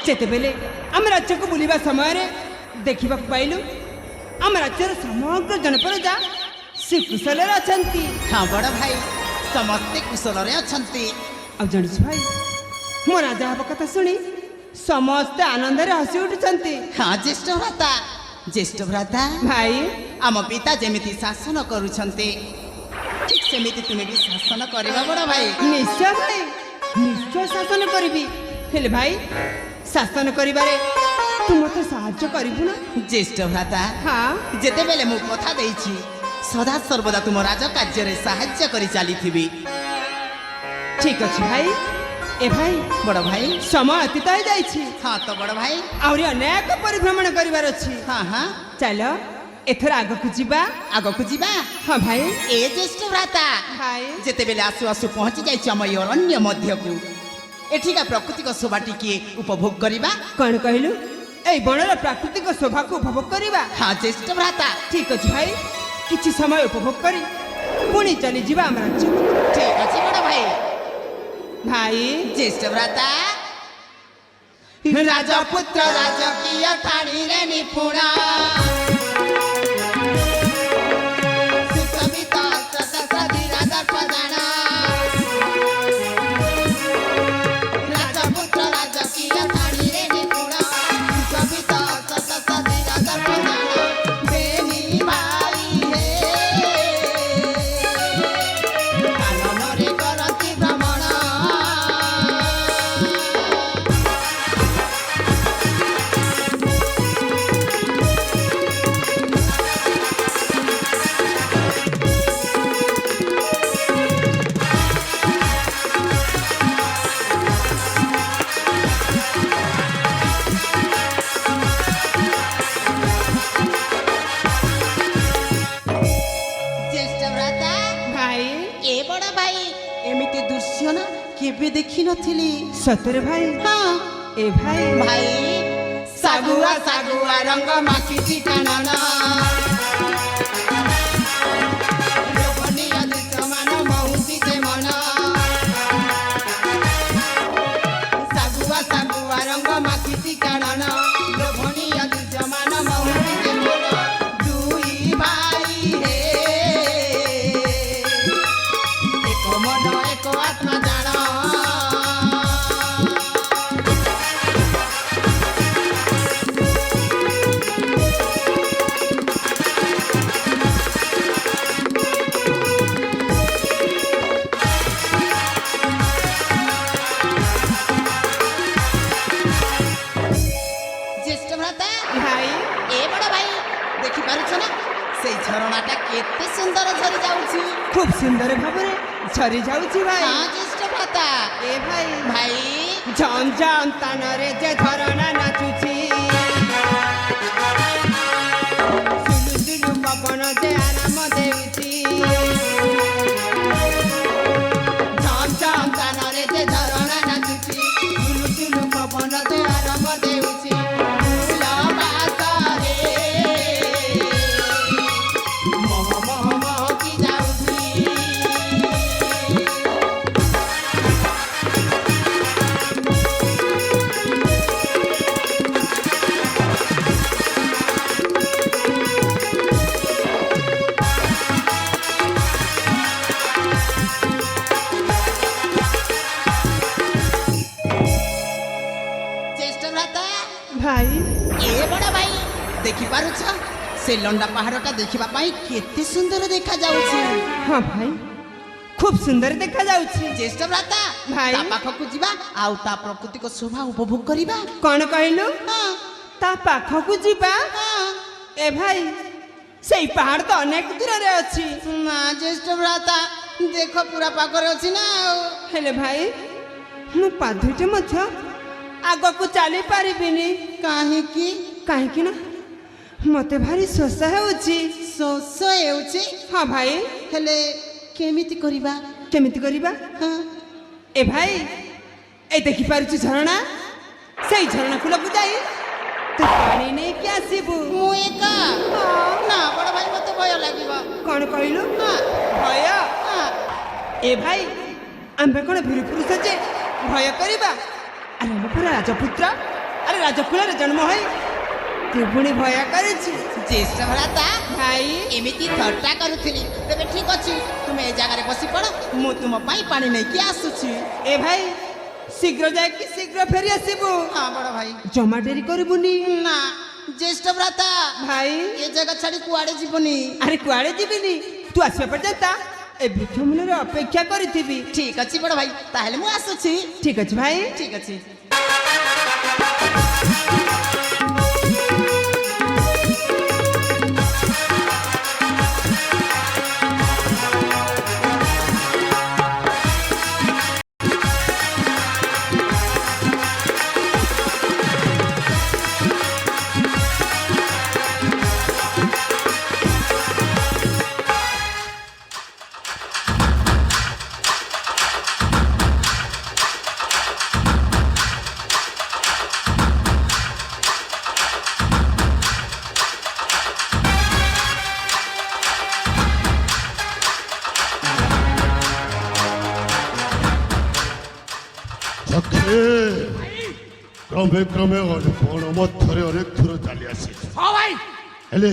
ଯେତେବେଳେ ଆମ ରାଜ୍ୟକୁ ବୁଲିବା ସମୟରେ ଦେଖିବାକୁ ପାଇଲୁ ଆମ ରାଜ୍ୟର ସମଗ୍ର ଜନପ୍ରଜା ଶ୍ରୀକୁଶଳରେ ଅଛନ୍ତି। ହଁ ବଡ଼ ଭାଇ ସମସ୍ତେ କୁଶଳରେ ଅଛନ୍ତି। ଆଉ ଜାଣିଛୁ ଭାଇ ମୋ ରାଜା ହବ କଥା ଶୁଣି ସମସ୍ତେ ଆନନ୍ଦରେ ହସି ଉଠୁଛନ୍ତି। ହଁ ଜ୍ୟେଷ୍ଠ ଭ୍ରାତା ଭାଇ ଆମ ପିତା ଯେମିତି ଶାସନ କରୁଛନ୍ତି ଠିକ୍ ସେମିତି ତୁମେ ବି ଶାସନ କରିବା ବଡ଼ ଭାଇ। ନିଶ୍ଚୟ ଭାଇ ନିଶ୍ଚୟ ଶାସନ କରିବି। ହେଲେ ଭାଇ ଶାସନ କରିବାରେ ତୁ ମୋତେ ସାହାଯ୍ୟ କରିବୁ ନା? ଜ୍ୟେଷ୍ଠ ଭ୍ରାତା ହଁ ଯେତେବେଳେ ମୁଁ କଥା ଦେଇଛି ସଦା ସର୍ବଦା ତୁମ ରାଜ କାର୍ଯ୍ୟରେ ସାହାଯ୍ୟ କରି ଚାଲିଥିବି। ଠିକ ଅଛି ଭାଇ। ଏ ଭାଇ ବଡ଼ ଭାଇ ସମୟ ଅତୀତ ହେଇଯାଇଛି। ହଁ ତ ବଡ଼ ଭାଇ ଆହୁରି ଅନେକ ପରିଭ୍ରମଣ କରିବାର ଅଛି। ହଁ ଚାଲ ଏଥର ଆଗକୁ ଯିବା। ଆଗକୁ ଯିବା। ହଁ ଭାଇ। ଏ ଜ୍ୟେଷ୍ଠ ଭ୍ରାତା ଭାଇ ଯେତେବେଳେ ଆସୁ ଆସୁ ପହଞ୍ଚି ଯାଇଛି ଆମ ଏଇ ଅରଣ୍ୟ ମଧ୍ୟକୁ ଏଠିକା ପ୍ରାକୃତିକ ଶୋଭା ଟିକିଏ ଉପଭୋଗ କରିବା। କ'ଣ କହିଲୁ? ଏଇ ବଣର ପ୍ରାକୃତିକ ଶୋଭାକୁ ଉପଭୋଗ କରିବା। ହଁ ଜ୍ୟେଷ୍ଠ ଭ୍ରାତା ଠିକ ଅଛି ଭାଇ କିଛି ସମୟ ଉପଭୋଗ କରି ପୁଣି ଚାଲିଯିବା ଆମ ରାଜ୍ୟକୁ। ଠିକ ଅଛି ବଡ଼ ଭାଇ। ଭାଇ ଜ୍ୟେଷ୍ଠ ଭ୍ରାତା ରାଜପୁତ୍ର ରାଜକୀୟ ଠାଣିରେ ନିପୁଣ ସୁଶୋଭିତ ଶତଶତୀର ଦର୍ପଦାନ ରାଜପୁତ୍ର ରାଜକୀୟ ଠାଣିରେ ନିପୁଣ ସୁଶୋଭିତ ଶତଶତୀର ଦର୍ପଦାନ ବେନି ଭାଇ ହେ କାନନରେ କରନ୍ତି ଭ୍ରମଣ। କେବେ ଦେଖିନଥିଲି ସତରେ ଭାଇ। ହଁ ଏ ଭାଇ ଭାଇ ଶାଗୁଆ ଶାଗୁଆ ରଙ୍ଗ ମାଖିଛି କାନନ ଲୋଭନୀୟ ଦୃଶ୍ୟମାନ ମହୁଛି ଯେ ମନ ଶାଗୁଆ ଶାଗୁଆ ରଙ୍ଗ ମାଖିଛି କାନନ ଲୋଭନୀୟ ଦୃଶ୍ୟମାନ ମହୁଛି ଯେ ମନ ଦୁଇ ଭାଇ ହେ ଏକ ମନ ଏକ ଆତ୍ମା ଜାଣ ঝরଣାটা কেতে সুন্দর ঝরি যাଉଛି খুব সুন্দর ভাবে ঝরি যাଉଛି ভাই। হ্যাঁ জ্যেষ্ঠ ভ্রাতা এ ভাই ভাই ঝম ঝম তাନରେ যে ঝরଣା নাচুছি সুলু সুলু পবন যে আরাম দেউছি ঝম ঝম তাନରେ যে ঝরଣା নাচুছি সুলু সুলু পবন যে আরাম দেউছি ଦେଖିପାରୁଛ ସେ ଲଣ୍ଡା ପାହାଡ଼ଟା ଦେଖିବା ପାଇଁ କେତେ ସୁନ୍ଦର ଦେଖାଯାଉଛି। ହଁ ଭାଇ খুব সুন্দর দেখা যাচ্ছে। জ্যেষ্ঠ ভ্রাতা ভাই তা পাখକୁ ଯିବା ଆଉ ତା ପ୍ରାକୃତିକ ଶୋଭା ଉପଭୋଗ କରିବା। କ'ଣ କହିଲୁ? ତା ପାଖକୁ ଯିବା? ଏ ଭାଇ ସେଇ ପାହାଡ଼ ତ ଅନେକ ଦୂରରେ ଅଛି। ନା ଜ୍ୟେଷ୍ଠ ଭ୍ରାତା ଦେଖ ପୁରା ପାଖରେ ଅଛି ନା। ହେଲେ ଭାଇ ମୁଁ ପାଦୁଟେ ମଧ୍ୟ ଆଗକୁ ଚାଲି ପାରିବିନି। କାହିଁକି? କାହିଁକି ନା ମତେ ଭାରି ଶୋଷ ହେଉଛି। ଶୋଷ ହେଉଛି? ହଁ ଭାଇ। ହେଲେ କେମିତି କରିବା? କେମିତି କରିବା? ଏ ଭାଇ ଏ ଦେଖିପାରୁଛୁ ଝରଣା? ସେଇ ଝରଣା କୂଳକୁ ଯାଇ ତୁ ପାଣି ନେଇକି ଆସିବୁ। ମୁଁ ଏକା? ନା ବଡ଼ ଭାଇ ମତେ ଭୟ ଲାଗିବ। କ'ଣ କହିଲୁ? ଭୟ? ଏ ଭାଇ ଆମେ କ'ଣ ଭୀର ପୁରୁଷ ଯେ ଭୟ କରିବା? ଆରେ ଆମେ ପୁରା ରାଜପୁତ୍ର, ରାଜକୁଳରେ ଜନ୍ମ ହୋଇ ତୁ ପୁଣି ଭୟ କରିଛୁ ଜ୍ୟେଷ୍ଠ ଭ୍ରାତା ଭାଇ। ଏମିତି ଥଟ୍ଟା କରୁଥିଲି। ତେବେ ଠିକ ଅଛି, ତୁମେ ଏ ଜାଗାରେ ବସି ପଡ଼, ମୁଁ ତୁମ ପାଇଁ ପାଣି ନେଇକି ଆସୁଛି। ଏ ଭାଇ ଶୀଘ୍ର ଯାଇକି ଶୀଘ୍ର ଫେରି ଆସିବୁ। ହଁ ବଡ଼ ଭାଇ। ଜମା ଡେରି କରିବୁନି ନା ଜ୍ୟେଷ୍ଠ ଭ୍ରାତା, ଭାଇ। ଏ ଜାଗା ଛାଡ଼ି କୁଆଡ଼େ ଯିବୁନି। ଆରେ କୁଆଡେ ଯିବିନି, ତୁ ଆସିବା ପର୍ଯ୍ୟନ୍ତ ଏ ବୃକ୍ଷ ମୂଳରେ ଅପେକ୍ଷା କରିଥିବି। ଠିକ ଅଛି ବଡ଼ ଭାଇ, ତାହେଲେ ମୁଁ ଆସୁଛି। ଠିକ ଅଛି ଭାଇ। ଠିକ ଅଛି। କ୍ରମେ କ୍ରମେ ବଣ ମଧ୍ୟରେ ଅନେକ ଦୂର ଚାଲି ଆସିଛି। ହଁ ଭାଇ। ହେଲେ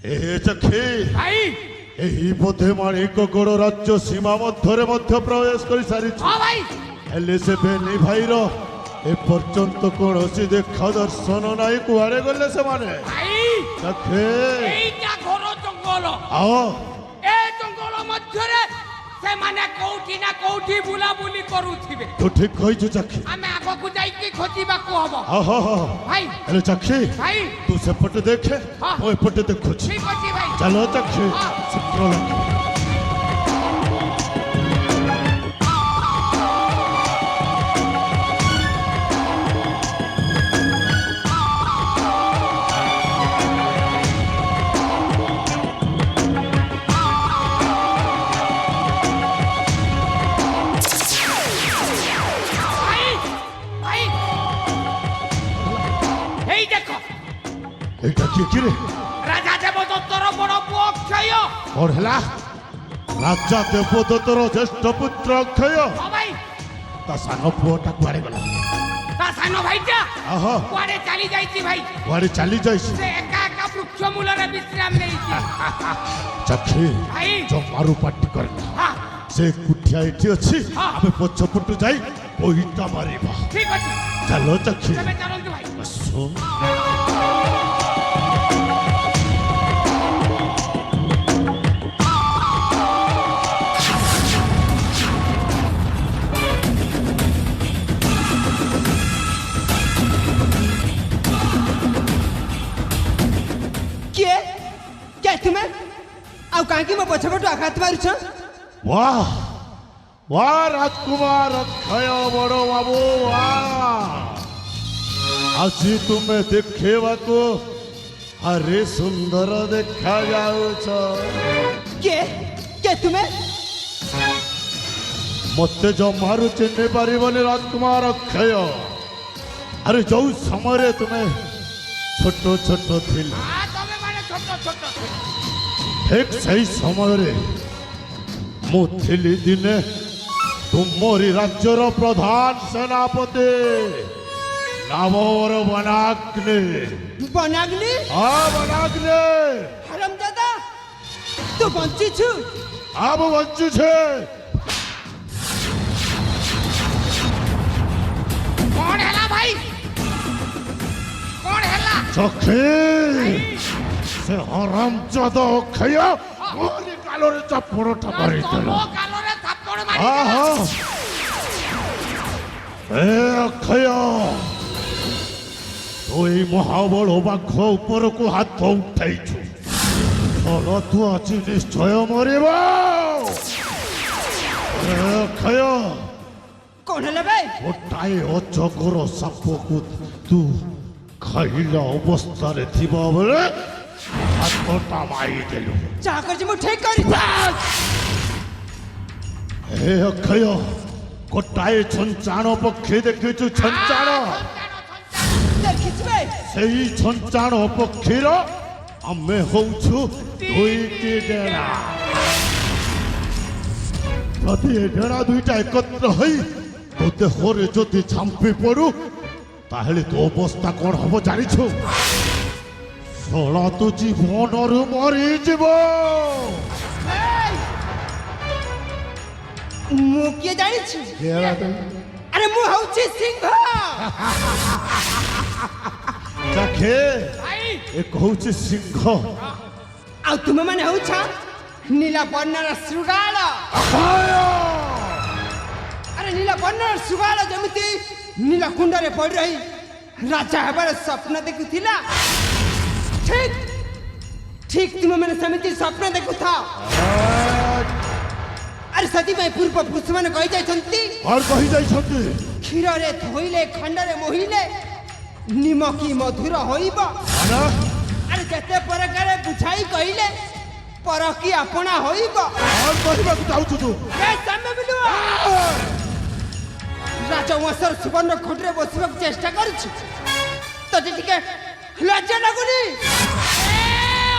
ଏ ଚକ୍ଷେ ଭାଇ। ଏହି ବୋଧେ ମାଣିକଗଡ଼ ରାଜ୍ୟ ସୀମା ମଧ୍ୟରେ ମଧ୍ୟ ପ୍ରବେଶ କରିସାରିଛି। ହଁ ଭାଇ। ହେଲେ ସେ ବେନି ଭାଇର ଏପର୍ଯ୍ୟନ୍ତ କୌଣସି ଦେଖା ଦର୍ଶନ ନାହିଁ। କୁଆଡ଼େ ଗଲେ ସେମାନେ? ଭାଇ ଚକ୍ଷେ ଏଇଟା ଘୋର ଜଙ୍ଗଲ। ଆଅ ଏ ଜଙ୍ଗଲ ମଧ୍ୟରେ ସେମାନେ କୋଉଠି ନା କୋଉଠି ବୁଲାବୁଲି କରୁଥିବେ। ତୁ ଠିକ କହିଛୁ ଚକ୍ଷେ। ଆମେ ଆଗକୁ ଯାଇକି ଖୋଜିବାକୁ ହବ। ଭାଇ। ହେଲେ ଚକ୍ଷେ ଭାଇ ତୁ ସେପଟେ ଦେଖେ, ହଁ। ମୁଁ ଏପଟେ ଦେଖୁଛି। ଠିକ ଅଛି ଭାଇ। ଚାଲ ଚକ୍ଷେ ହଁ। ଶୀଘ୍ର ଲାଗେ। ଭାଇ ଭାଇ এই দেখো ଏଇଟା କିଏ କିରେ? রাজা দেবদত্তর বড় পুଅ অক্ষয়। କଣ ହେଲା? ରାଜା ଦେବଦତ୍ତର ଜ୍ୟେଷ୍ଠ ପୁତ୍ର ଅକ୍ଷୟ ହଁ ଭାଇ। ତା ସାନ ପୁଅଟା କୁଆଡ଼େ ଗଲା? ତା ସାନ ଭାଇটা ଆହା କୁଆଡେ ଚାଲି ଯାଇଛି ଭାଇ। କୁଆଡ଼େ ଚାଲି ଯାଇଛି? ସେ ଏକା ଏକା ବୃକ୍ଷ ମୂଳରେ ବିଶ୍ରାମ ନେଇଛି। ଚକ୍ଷେ ଭାଇ। ଜମାରୁ ପାଟି କରେନା। ହଁ ସେ କୁଠିଆ ଏଠି ଅଛି। ହଁ। ଆମେ ପଛପଟୁ ଯାଇ ବହିଟା ମାରିବା। ঠিক ଅଛି। ଚାଲ ଚକ୍ଷେ ତେବେ ଚାଲନ୍ତୁ ଭାଇ। ଆସୁ। କିଏ କିଏ ତୁମେ? ଆଉ କାହିଁକି ମୋ ପଛପଟୁ ଆଘାତ ମାରୁଛ? वाह वाह राजकुमार अक्षय बड़ बाबू वाह আজি तुमे देखेबाको अरे सुंदर देखा जाउछ। କିଏ କିଏ ତୁମେ? मते जमारू चिन्ह पारिबनी राजकुमार अक्षय। अरे जो समय तुमे छोट छोट थिल ତମେ ମାନେ ଛୋଟ ଛୋଟ। ठीक सही समय मु थिली दिने तुमरी राज्यर प्रधान सेनापति नामवर वनाग्नि। ବନାଗ୍ନି? हाँ वनाग्नि ହରମଜାଦା ତୁ ବଞ୍ଚିଛୁ? अब बच्चू छे। କଣ ହେଲା ଭାଇ? କଣ ହେଲା? चखे से हरामजाद अक्षय मोरी कालोरे चपड़टा मारी ତମ देला। ଗାଲରେ ଥାପଡ଼ ମାରି हाँ हाँ ए अक्षय तो এই মহাবল বাঘ উপরକୁ হাত উঠাইଛୁ। চল তু আছি নিশ্চয় মরিব। ଏ ଅକ୍ଷୟ କଣ ହେଲା ଭାଇ? ଗୋଟାଏ ଅଜଗର ସାପକୁ ତୁ ଖାଇଲା ଅବସ୍ଥାରେ ଥିବା ବେଳେ ହାତଟା ମାରିଦେଲୁ। ଯାହା କରିଛି ମୁଁ ଠିକ କରିଛି। ଏ ଅକ୍ଷୟ ଗୋଟାଏ ଛଞ୍ଚାଣ ପକ୍ଷୀ ଦେଖିଛୁ? ଛଞ୍ଚାଣ ଦେଖିଛି ଭାଇ। ସେଇ ଛଞ୍ଚାଣ ପକ୍ଷୀର ଆମେ ହଉଛୁ ଦୁଇଟି ଡେଣା। ଯଦି ଏ ଡେଣା ଦୁଇଟା ଏକତ୍ର ହୋଇ ତୋ ଦେହରେ ଯଦି ଝାମ୍ପି ପଡୁ তাহলে তো অবস্থা কোন হব জানিছো শলা তো জীবনর মরিଯିବ ମୁଁ କିଏ ଜାଣିଛୁ କେଳା ଆରେ ମୁଁ ହଉଛି ସିଂହ ଦେଖେ ଭାଇ ଏ କହୁଛି ସିଂହ ଆଉ ତୁମେ ମାନେ ହଉଛ ନୀଳ ବର୍ଣ୍ଣର ଶୃଗାଳ ଆରେ ନୀଳ ବର୍ଣ୍ଣର ଶୃଗାଳ ଯେମିତି ନୀଳ କୁଣ୍ଡରେ ପଡ଼ି ରହି ରାଜା ହେବାର ସ୍ୱପ୍ନ ଦେଖୁଥିଲା ଠିକ ଠିକ ତୁମେ ମାନେ ସେମିତି ସ୍ୱପ୍ନ ଦେଖୁଥାଅ ଆରେ ସେଥିପାଇଁ ପୂର୍ବ ପୁରୁଷମାନେ କହିଯାଇଛନ୍ତି আর কহি যাইছନ୍ତି କ୍ଷୀରରେ ଧୋଇଲେ ଖଣ୍ଡରେ ମୋହିଲେ ନିମକି ମଧୁର ହୋଇବ ଆନା ଆରେ ଯେତେ ପ୍ରକାର ବୁଝାଇ କହିଲେ ପରକି ଆପଣା ହୋଇବ আর কহিବାକୁ যাଉଛୁ ତୁ ରାଜବଂଶର ସୁବର୍ଣ୍ଣ ଖୁଣ୍ଟରେ ବସିବାକୁ ଚେଷ୍ଟା କରୁଛୁ ତତେ ଟିକେ ଲଜ୍ଜା ଲାଗୁନି ଏ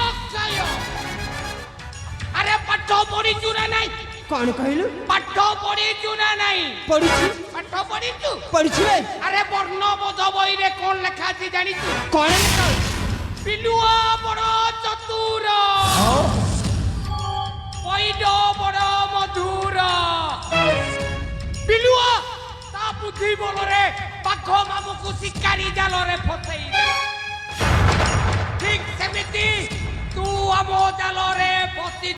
ଅକ୍ଷୟ ଆରେ ପାଠ ପଢିଛୁ ନା ନାଇଁ କଣ କହିଲୁ ପାଠ ପଢିଛୁ ନା ନାଇଁ ପଢିଛୁ ପାଠ ପଢିଛୁ ପଢିଛୁ ବେ ଆରେ ବର୍ଣ୍ଣବୋଧ ବହିରେ କଣ ଲେଖା ଅଛି ଜାଣିଛୁ କଣ ଲେଖା ଅଛି? ପିଲୁଆ ବଡ ଚତୁର ପଇଡ ବଡ ମଧୁର ପିଲୁଆ ତା ବୁଦ୍ଧି ବଳରେ ପାଖ ମାମୁକୁ ଶିକାରୀ ଜାଲରେ ଫସେଇ ଦେଲା ଠିକ ସେମିତି ତୁ ଆମ ଜାଲରେ ଫସି